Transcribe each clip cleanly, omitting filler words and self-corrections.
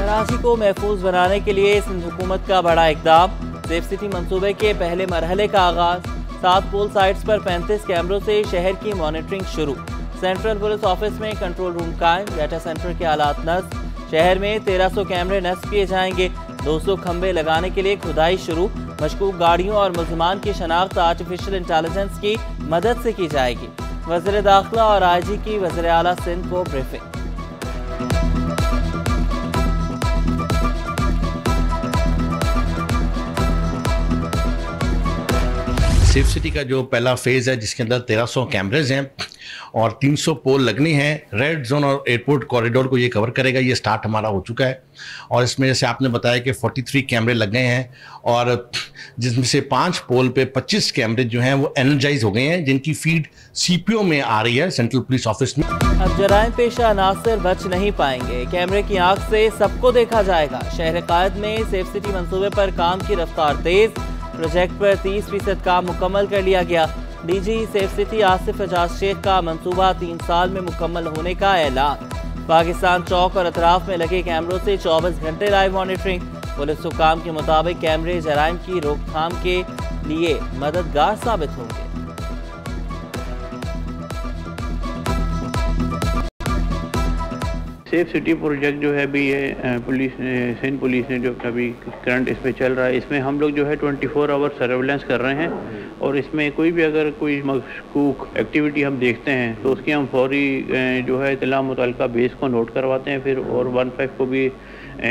कराची को महफूज बनाने के लिए सिंध हुकूमत का बड़ा इकदाम। सेफ सिटी मंसूबे के पहले मरहले का आगाज। 7 पोल साइट्स पर 35 कैमरों से शहर की मॉनिटरिंग शुरू। सेंट्रल पुलिस ऑफिस में कंट्रोल रूम कायम। डाटा सेंटर के आलात नस्ब। शहर में 1300 कैमरे नस्ब किए जाएंगे। 200 खंबे लगाने के लिए खुदाई शुरू। मशकूक गाड़ियों और मुल्ज़िमान की शनाख्त आर्टिफिशियल इंटेलिजेंस की मदद से की जाएगी। वज़ीर दाखिला और IG की वज़ीर आला सिंध को ब्रीफिंग। सेफ सिटी का जो पहला फेज़ है जिसके अंदर 1300 कैमरेज हैं और 300 पोल लगने हैं। रेड जोन और एयरपोर्ट कॉरिडोर को ये कवर करेगा। ये स्टार्ट हमारा हो चुका है और इसमें जैसे आपने बताया कि 43 कैमरे लग गए हैं और जिसमें से 5 पोल पे 25 कैमरे जो हैं वो एनर्जाइज हो गए हैं, जिनकी फीड CPO में आ रही है सेंट्रल पुलिस ऑफिस में। अब जराइम पेशा अनासर बच नहीं पाएंगे। कैमरे की आंख से सबको देखा जाएगा। शहर कायद में सेफ सिटी मंसूबे पर काम की रफ्तार तेज। प्रोजेक्ट पर 30% काम मुकम्मल कर लिया गया। DG safe city Asif Ejaz Sheikh का मंसूबा 3 साल में मुकम्मल होने का ऐलान। पाकिस्तान चौक और अतराफ में लगे कैमरों से 24 घंटे लाइव मॉनिटरिंग। पुलिस हुकाम के मुताबिक कैमरे जराइम की रोकथाम के लिए मददगार साबित होंगे। सेफ सिटी प्रोजेक्ट जो है अभी ये सिंध पुलिस ने जो अभी करंट इस पे चल रहा है, इसमें हम लोग जो है 24 आवर सर्वेलेंस कर रहे हैं और इसमें कोई भी अगर कोई मशकूक एक्टिविटी हम देखते हैं तो उसकी हम फौरी जो है इत्तला मुतल्लिका बेस को नोट करवाते हैं फिर और 15 को भी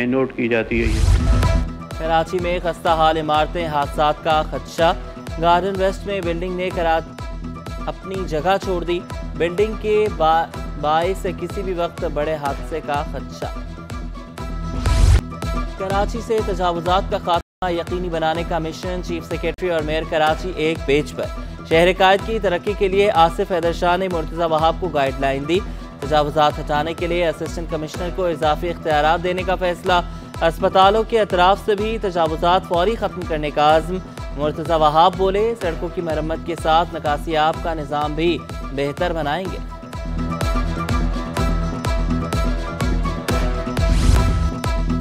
नोट की जाती है। ये कराची में खस्ता हाल इमारतें, हादसात का खदशा। गार्डन वेस्ट में बिल्डिंग ने अपनी जगह छोड़ दी। बिल्डिंग के बाइस से किसी भी वक्त बड़े हादसे का खदशा। कराची से तजावुजात का खात्मा यकीनी बनाने का मिशन। चीफ सेक्रेटरी और मेयर कराची एक पेज पर। शहर कायद की तरक्की के लिए आसिफ हैदर शाह ने मुर्तज़ा वहाब को गाइडलाइन दी। तजावुजात हटाने के लिए असिस्टेंट कमिश्नर को इजाफी इख्तियारात देने का फैसला। अस्पतालों के अतराफ से भी तजावुजात फौरी खत्म करने का आज़म। मुर्तज़ा वहाब बोले, सड़कों की मरम्मत के साथ निकासियाब का निज़ाम भी बेहतर बनाएंगे।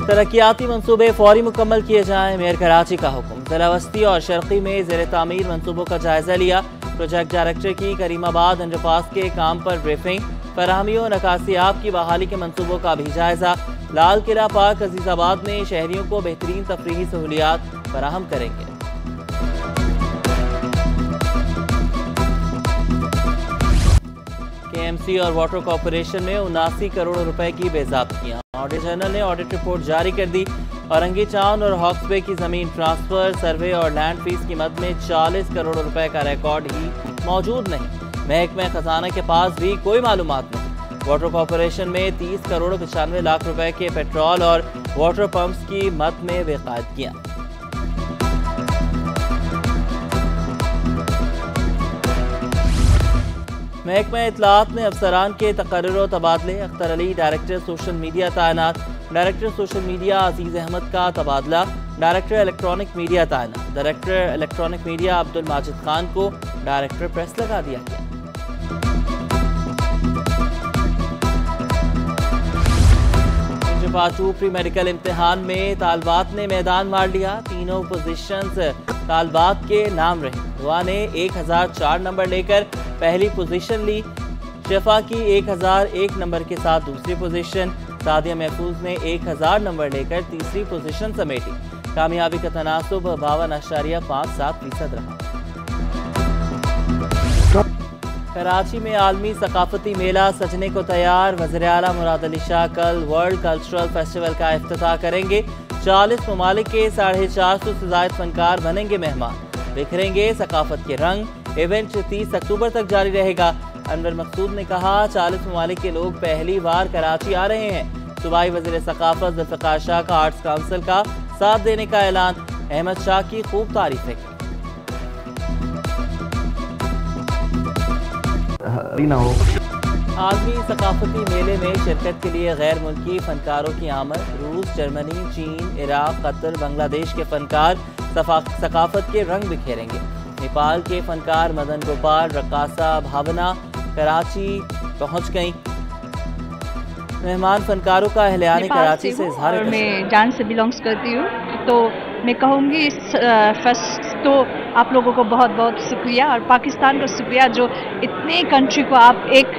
तरक्याती मंसूबे फौरी मुकम्मल किए जाएं, मेयर कराची का हुक्म। ज़िला वस्ती और शर्की में ज़ेर तामीर मंसूबों का जायजा लिया। प्रोजेक्ट डायरेक्टर की करीमाबाद अंडरपास के काम पर ब्रीफिंग। फराहमी और नकासियाब की बहाली के मंसूबों का भी जायजा। लाल किला पार्क अजीज़ाबाद में शहरियों को बेहतरीन तफरीही सहूलियात फराहम करेंगे। KMC और वाटर कॉरपोरेशन में 79 करोड़ रुपए की बेज़ाब्तियां। ऑडिटर जनरल ने ऑडिट रिपोर्ट जारी कर दी। औरंगी चांद और हॉक्स बे की जमीन ट्रांसफर, सर्वे और लैंड फीस की मद में 40 करोड़ रुपए का रिकॉर्ड ही मौजूद नहीं। महकमे खजाना के पास भी कोई मालूमात नहीं। वाटर कॉरपोरेशन में 30 करोड़ 95 लाख रुपए के पेट्रोल और वाटर पंप्स की मद में बेकायदगियां। महकमा इत्तलात में अफसरान के तकर्रुर और तबादले। Akhtar Ali director social media तैनात। डायरेक्टर सोशल मीडिया अजीज अहमद का तबादला। डायरेक्टर इलेक्ट्रॉनिक मीडिया तैनात। Director electronic media Abdul Majid Khan को डायरेक्टर प्रेस लगा दिया गया। प्री मेडिकल इम्तिहान में तालबात ने मैदान मार लिया। तीनों पोजीशंस तालबात के नाम रही। दुआ ने 1004 नंबर लेकर पहली पोजीशन ली। शफा की 1001 नंबर के साथ दूसरी पोजीशन। सादिया महफूज ने 1000 नंबर लेकर तीसरी पोजीशन समेटी। कामयाबी का तनासुब 52.57% रहा। कराची में आलमी सकाफती मेला सजने को तैयार। वज़ीर आला मुराद अली शाह कल वर्ल्ड कल्चरल फेस्टिवल का इफ्तिताह करेंगे। 40 ममालिक के 450 से ज़ायद फनकार बनेंगे मेहमान। बिखरेंगे सकाफत के रंग। इवेंट 30 अक्टूबर तक जारी रहेगा। अनवर मकसूद ने कहा, 40 ममालिक के लोग पहली बार कराची आ रहे हैं। सूबाई वज़ीर सकाफत ज़ुल्फ़िकार शाह का आर्ट्स काउंसिल का साथ देने का ऐलान। अहमद शाह की खूब तारीफें की। आलमी सकाफती मेले में शिरकत के लिए गैर मुल्की फनकारों की आमद। रूस, जर्मनी, चीन, इराक, कतर, बांग्लादेश के फनकार सकाफत के रंग बिखेरेंगे। नेपाल के फनकार मदन गोपाल, रकासा भावना कराची पहुंच गईं। मेहमान फनकारों का अहलियान कराची से इजहार और मैं जान से बिलोंग्स करती हूँ, तो मैं कहूँगी फर्स्ट तो आप लोगों को बहुत बहुत शुक्रिया और पाकिस्तान को शुक्रिया जो इतने कंट्री को आप एक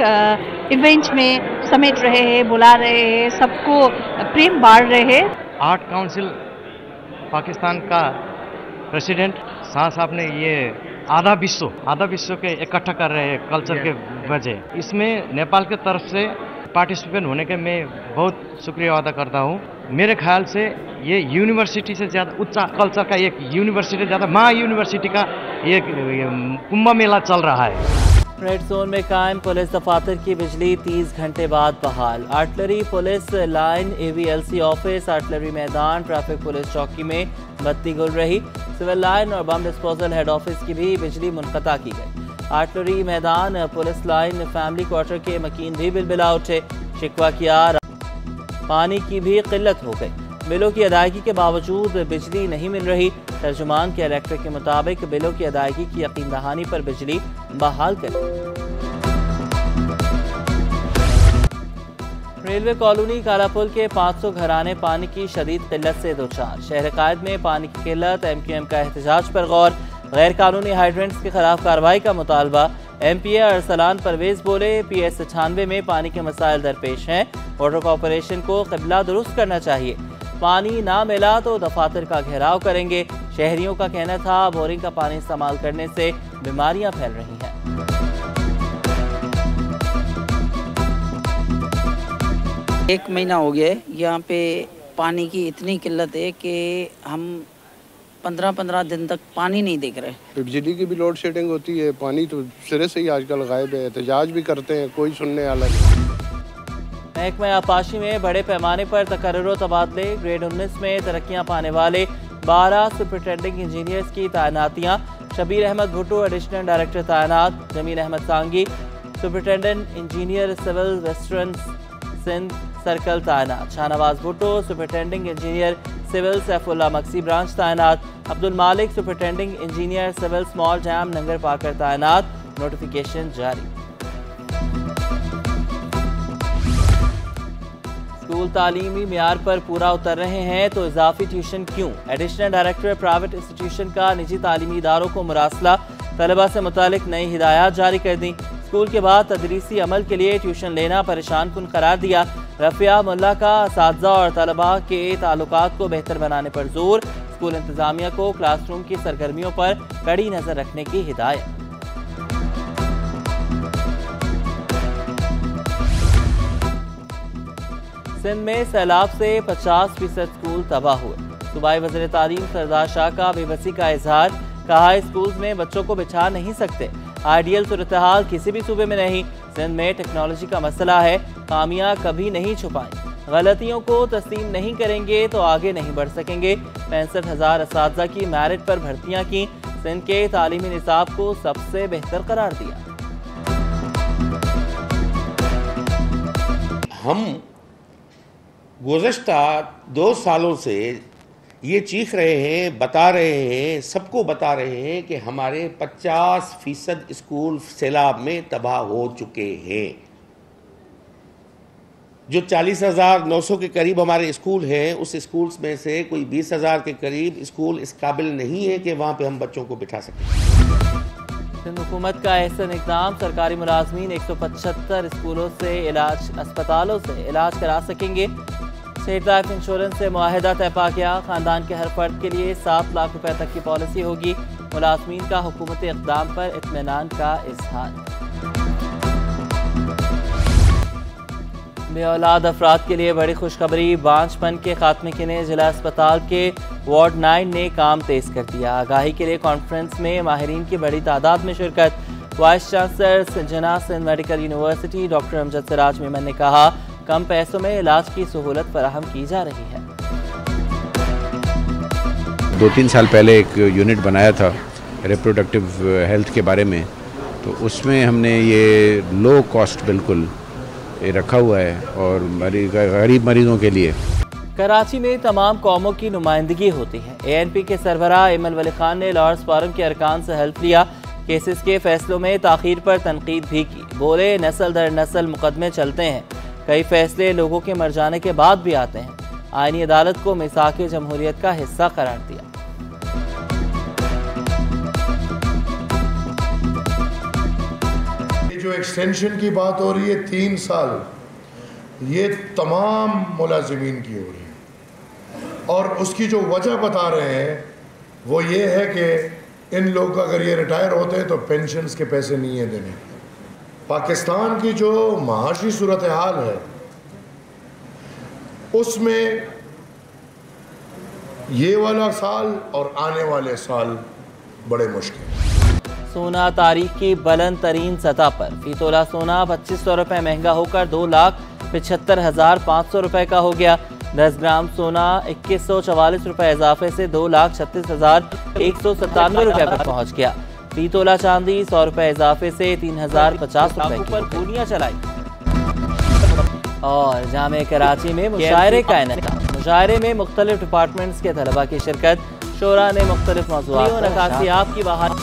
इवेंट में समेट रहे हैं, बुला रहे हैं, सबको प्रेम बांट रहे हैं। आर्ट काउंसिल पाकिस्तान का प्रेसिडेंट शाह साहब ने ये आधा विश्व के इकट्ठा कर रहे हैं कल्चर के वजह। इसमें नेपाल के तरफ से पार्टिसिपेंट होने के मैं बहुत शुक्रिया अदा करता हूँ। मेरे ख्याल से ये यूनिवर्सिटी से ज़्यादा उच्च कल्चर का एक यूनिवर्सिटी ज़्यादा महा यूनिवर्सिटी का एक कुंभ मेला चल रहा है। रेड जोन में कायम पुलिस दफातर की बिजली 30 घंटे बाद बहाल। Artillery police line, AVLC office, artillery मैदान, ट्रैफिक पुलिस चौकी में बत्ती गुल रही। सिविल लाइन और बम डिस्पोजल हेड ऑफिस की भी बिजली मुनक़ता की गई। आर्टिलरी मैदान, पुलिस लाइन, फैमिली क्वार्टर के मकीन भी बिलबिला उठे। शिकवा किया पानी की भी किल्लत हो गई। बिलों की अदायगी के बावजूद बिजली नहीं मिल रही। तर्जुमान के इलेक्ट्रिक के मुताबिक बिलों की अदायगी की यकीन दहानी पर बिजली बहाल करें। रेलवे कॉलोनी कालापुल के 500 घराने पानी की शदीद किल्लत से दो चार। शहर कायद में पानी की किल्लत, MQM का एहतजाज पर गौर। गैर कानूनी हाइड्रेंट्स के खिलाफ कार्रवाई का मुतालबा। MPA अरसलान परवेज बोले, PS 96 में पानी के मसाइल दरपेश हैं। वाटर कॉरपोरेशन को क़िबला दुरुस्त करना चाहिए। पानी ना मिला तो दफातर का घेराव करेंगे। शहरियों का कहना था बोरिंग का पानी इस्तेमाल करने से बीमारियां फैल रही हैं। एक महीना हो गया है, यहाँ पे पानी की इतनी किल्लत है कि हम 15-15 दिन तक पानी नहीं देख रहे। बिजली की भी लोड शेडिंग होती है, पानी तो सिरे से ही आजकल गायब है। एहतजाज भी करते हैं, कोई सुनने वाला नहीं। महकमा आबपाशी में बड़े पैमाने पर तकर्रुर तबादले। ग्रेड 19 में तरक्कियां पाने वाले 12 सुपरिटेंडिंग इंजीनियर्स की तैनातियां। शबीर अहमद भुट्टो एडिशनल डायरेक्टर तैनात। Zameen Ahmed Sangi superintendent engineer civil western Sindh circle तैनात। Shahnawaz Bhutto superintending engineer civil Saifullah Maksi branch तैनात। Abdul Malik superintending engineer civil small जैम नंगर पाकर तैनात। नोटिफिकेशन जारी। स्कूल तालीमी मियार पर पूरा उतर रहे हैं तो इजाफी ट्यूशन क्यों? एडिशनल डायरेक्टर प्राइवेट इंस्टीट्यूशन का निजी तालीमी इदारों को मुरासला। तलबा से मुतालिक नई हिदायत जारी कर दी। स्कूल के बाद तदरीसी अमल के लिए ट्यूशन लेना परेशान कुन करार दिया। रफिया मुल्ला का असातिज़ा और तलबा के ताल्लुकात को बेहतर बनाने पर जोर। स्कूल इंतजामिया को क्लासरूम की सरगर्मियों पर कड़ी नजर रखने की हिदायत। सिंध में सैलाब से 50% स्कूल तबाह हुए। सूबाई वज़ीर तालीम सरदार शाह का बेबसी का इजहार। कहा स्कूल्स में बच्चों को बिछा नहीं सकते। आइडियल सूरत हाल किसी भी सूबे में नहीं। सिंध में टेक्नोलॉजी का मसला है, खामियां कभी नहीं छुपाएं। गलतियों को तस्लीम नहीं करेंगे तो आगे नहीं बढ़ सकेंगे। 65,000 असातिज़ा की मेरिट पर भर्तियां की। सिंध के तालीमी निसाब को सबसे बेहतर करार दिया। हम गुज़श्ता 2 सालों से ये चीख रहे हैं, बता रहे हैं, सबको बता रहे हैं कि हमारे 50% स्कूल सैलाब में तबाह हो चुके हैं। जो 40,900 के करीब हमारे स्कूल हैं, उस स्कूल्स में से कोई 20,000 के करीब स्कूल इस काबिल नहीं है कि वहाँ पे हम बच्चों को बिठा सकें। सिंध हुकूमत का एहसन इक़दाम। सरकारी मुलाजमीन 175 स्कूलों से अस्पतालों से इलाज करा सकेंगे। स्टेट लाइफ इंश्योरेंस से मुआहिदा तय पा गया। खानदान के हर फर्द के लिए 7 लाख रुपए तक की पॉलिसी होगी। मुलाजमीन का हुकूमती इक़दाम पर इत्मीनान का इजहार। बेऔलाद अफराद के लिए बड़ी खुशखबरी। बांझपन के खात्मे के लिए जिला अस्पताल के वार्ड 9 ने काम तेज कर दिया। आगाही के लिए कॉन्फ्रेंस में माहिरीन की बड़ी तादाद में शिरकत। वाइस चांसलर संजना Sindh medical university doctor Amjad Siraj Memon ने कहा, कम पैसों में इलाज की सहूलत फराहम की जा रही है। 2-3 साल पहले एक यूनिट बनाया था रिप्रोडक्टिव हेल्थ के बारे में, तो उसमें हमने ये लो कॉस्ट बिल्कुल रखा हुआ है और गरीब मरीजों के लिए। कराची में तमाम कौमों की नुमाइंदगी होती है। ANP के सरबराह इमल वली खान ने लॉर्ड्स फोरम के अरकान से हेल्प लिया। केसेस के फैसलों में ताखीर पर तनकीद भी की। बोले, नस्ल दर नस्ल मुकदमे चलते हैं। कई फैसले लोगों के मर जाने के बाद भी आते हैं। आईनी अदालत को मिसाक जमहूरियत का हिस्सा करार दिया। जो एक्सटेंशन की बात हो रही है 3 साल, ये तमाम मुलाजिमीन की हो रही है और उसकी जो वजह बता रहे हैं वो ये है कि इन लोग अगर ये रिटायर होते हैं तो पेंशन्स के पैसे नहीं है देने। पाकिस्तान की जो माशी सूरत हाल है उसमें ये वाला साल और आने वाले साल बड़े मुश्किल। सोना तारीख की बुलंद तरीन सतह पर। फी तोला सोना 2500 रुपये महंगा होकर 2,75,500 रुपये का हो गया। 10 ग्राम सोना 2144 रुपये इजाफे से 2,36,197 रुपये पर पहुंच गया। फी तोला चांदी 100 रुपये इजाफे से 3,050 रुपये पर गोलियां चलाई। और जामे कराची में मुशायरे का इनेकाद। मुशायरे में मुख्तलिफ डिपार्टमेंट्स के तलबा की शिरकत। शोरा ने मुख्तलिफ मौज़ूआत पर नकाशियात की बहाली